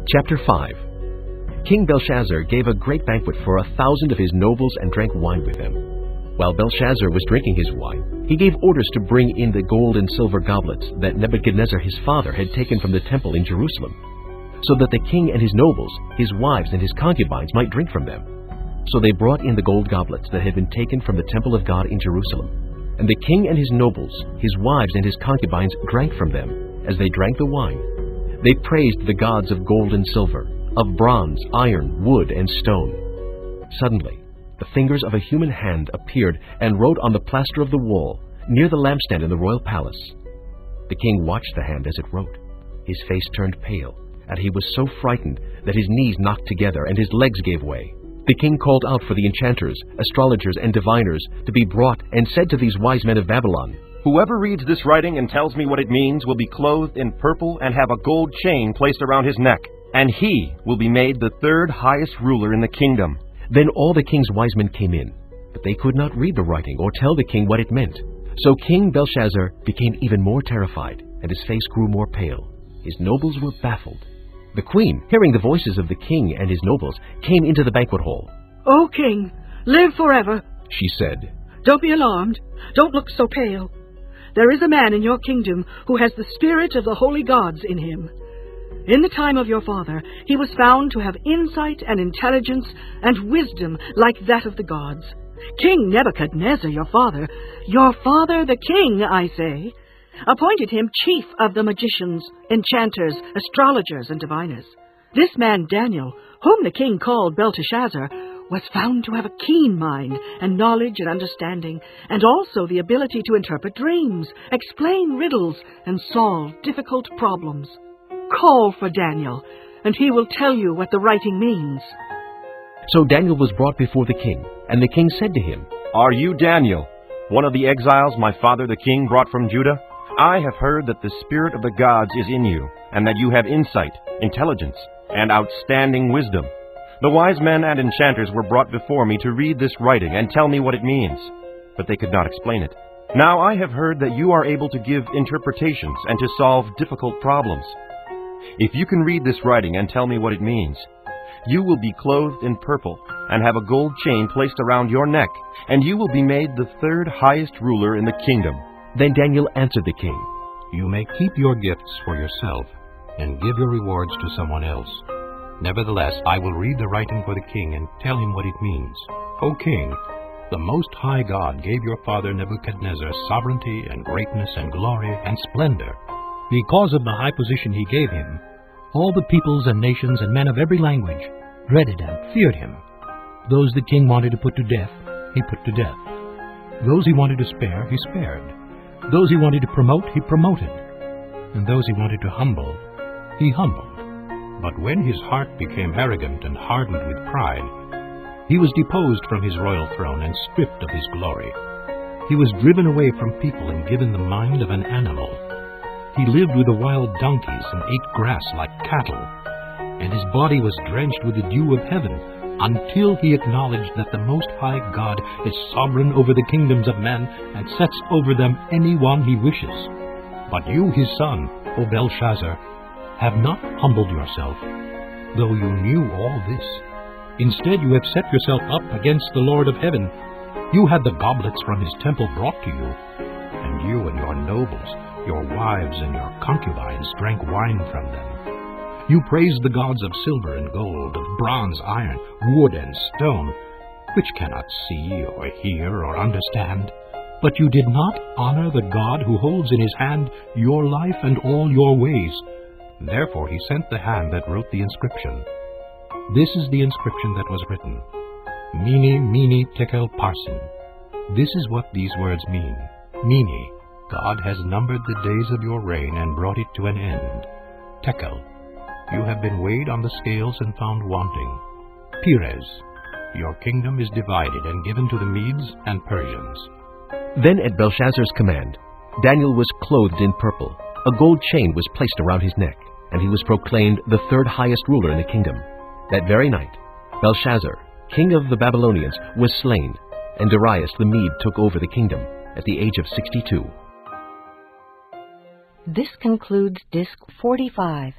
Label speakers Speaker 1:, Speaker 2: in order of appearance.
Speaker 1: Chapter 5. King Belshazzar gave a great banquet for 1,000 of his nobles and drank wine with them. While Belshazzar was drinking his wine, he gave orders to bring in the gold and silver goblets that Nebuchadnezzar his father had taken from the temple in Jerusalem, so that the king and his nobles, his wives and his concubines might drink from them. So they brought in the gold goblets that had been taken from the temple of God in Jerusalem. And the king and his nobles, his wives and his concubines drank from them. As they drank the wine, they praised the gods of gold and silver, of bronze, iron, wood, and stone. Suddenly, the fingers of a human hand appeared and wrote on the plaster of the wall, near the lampstand in the royal palace. The king watched the hand as it wrote. His face turned pale, and he was so frightened that his knees knocked together and his legs gave way. The king called out for the enchanters, astrologers, and diviners to be brought, and said to these wise men of Babylon,
Speaker 2: "Whoever reads this writing and tells me what it means will be clothed in purple and have a gold chain placed around his neck, and he will be made the third highest ruler in the kingdom."
Speaker 1: Then all the king's wise men came in, but they could not read the writing or tell the king what it meant. So King Belshazzar became even more terrified, and his face grew more pale. His nobles were baffled. The queen, hearing the voices of the king and his nobles, came into the banquet hall.
Speaker 3: "O king, live forever,"
Speaker 1: she said.
Speaker 3: "Don't be alarmed. Don't look so pale. There is a man in your kingdom who has the spirit of the holy gods in him. In the time of your father, he was found to have insight and intelligence and wisdom like that of the gods. King Nebuchadnezzar, your father the king, I say, appointed him chief of the magicians, enchanters, astrologers, and diviners. This man Daniel, whom the king called Belteshazzar, was found to have a keen mind and knowledge and understanding, and also the ability to interpret dreams, explain riddles, and solve difficult problems. Call for Daniel, and he will tell you what the writing means."
Speaker 1: So Daniel was brought before the king, and the king said to him,
Speaker 2: "Are you Daniel, one of the exiles my father the king brought from Judah? I have heard that the spirit of the gods is in you, and that you have insight, intelligence, and outstanding wisdom. The wise men and enchanters were brought before me to read this writing and tell me what it means, but they could not explain it. Now I have heard that you are able to give interpretations and to solve difficult problems. If you can read this writing and tell me what it means, you will be clothed in purple and have a gold chain placed around your neck, and you will be made the third highest ruler in the kingdom."
Speaker 1: Then Daniel answered the king,
Speaker 4: "You may keep your gifts for yourself and give your rewards to someone else. Nevertheless, I will read the writing for the king and tell him what it means. O king, the Most High God gave your father Nebuchadnezzar sovereignty and greatness and glory and splendor. Because of the high position he gave him, all the peoples and nations and men of every language dreaded and feared him. Those the king wanted to put to death, he put to death. Those he wanted to spare, he spared. Those he wanted to promote, he promoted. And those he wanted to humble, he humbled. But when his heart became arrogant and hardened with pride, he was deposed from his royal throne and stripped of his glory. He was driven away from people and given the mind of an animal. He lived with the wild donkeys and ate grass like cattle, and his body was drenched with the dew of heaven, until he acknowledged that the Most High God is sovereign over the kingdoms of men and sets over them any one he wishes. But you, his son, O Belshazzar, have not humbled yourself, though you knew all this. Instead, you have set yourself up against the Lord of heaven. You had the goblets from his temple brought to you, and you and your nobles, your wives and your concubines drank wine from them. You praised the gods of silver and gold, of bronze, iron, wood, and stone, which cannot see or hear or understand. But you did not honor the God who holds in his hand your life and all your ways. Therefore he sent the hand that wrote the inscription. This is the inscription that was written: Mene, Mene, Tekel, Parsin. This is what these words mean. Mene, God has numbered the days of your reign and brought it to an end. Tekel, you have been weighed on the scales and found wanting. Peres, your kingdom is divided and given to the Medes and Persians.
Speaker 1: Then at Belshazzar's command, Daniel was clothed in purple. A gold chain was placed around his neck, and he was proclaimed the third highest ruler in the kingdom. That very night, Belshazzar, king of the Babylonians, was slain, and Darius the Mede took over the kingdom at the age of 62.
Speaker 5: This concludes Disc 45.